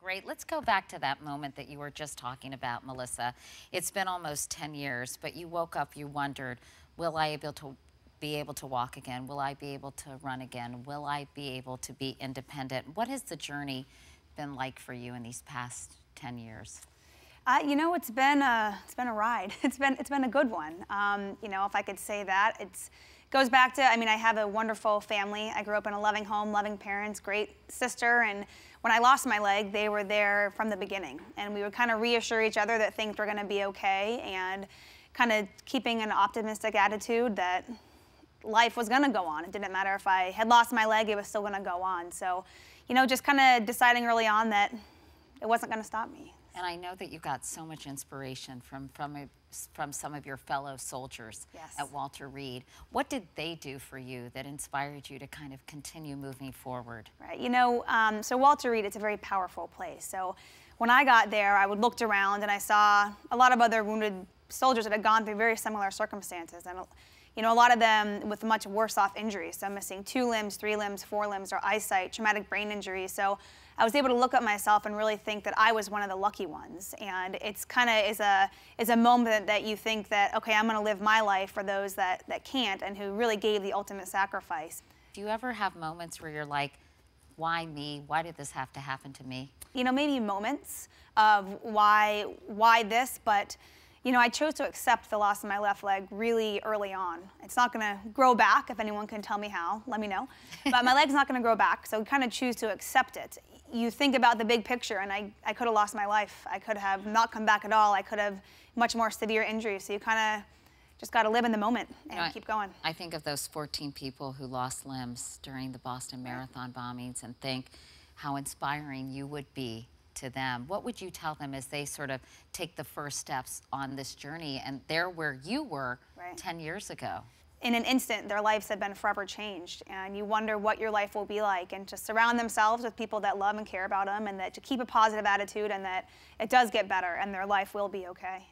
great. Let's go back to that moment that you were just talking about, Melissa. It's been almost 10 years, but you woke up, you wondered, will I be able to walk again? Will I be able to run again? Will I be able to be independent? What has the journey been like for you in these past 10 years? You know, it's been a ride. It's been a good one. You know, if I could say that, goes back to, I mean, I have a wonderful family. I grew up in a loving home, loving parents, great sister, and when I lost my leg, they were there from the beginning, and we would kind of reassure each other that things were going to be okay, and kind of keeping an optimistic attitude that life was going to go on. It didn't matter if I had lost my leg, it was still going to go on. So, you know, just kind of deciding early on that it wasn't going to stop me. And I know that you got so much inspiration from some of your fellow soldiers at Walter Reed. What did they do for you that inspired you to kind of continue moving forward? Right, you know, so Walter Reed, it's a very powerful place. So when I got there, I looked around and I saw a lot of other wounded soldiers that had gone through very similar circumstances. And you know, a lot of them with much worse off injuries, so missing 2 limbs, 3 limbs, 4 limbs, or eyesight, traumatic brain injuries. So I was able to look at myself and really think that I was one of the lucky ones. And it's kind of is a moment that you think that, okay, I'm going to live my life for those that can't and who really gave the ultimate sacrifice. Do you ever have moments where you're like, why me? Why did this have to happen to me? You know, maybe moments of why this, but you know, I chose to accept the loss of my left leg really early on. It's not going to grow back. If anyone can tell me how, let me know. But my leg's not going to grow back, so kind of choose to accept it. You think about the big picture, and I could have lost my life. I could have not come back at all. I could have much more severe injuries. So you kind of just got to live in the moment and keep going. I think of those 14 people who lost limbs during the Boston Marathon bombings and think how inspiring you would be to them. What would you tell them as they sort of take the first steps on this journey and they're where you were 10 years ago? In an instant, their lives have been forever changed, and you wonder what your life will be like, and to surround themselves with people that love and care about them, and that to keep a positive attitude, and that it does get better and their life will be okay.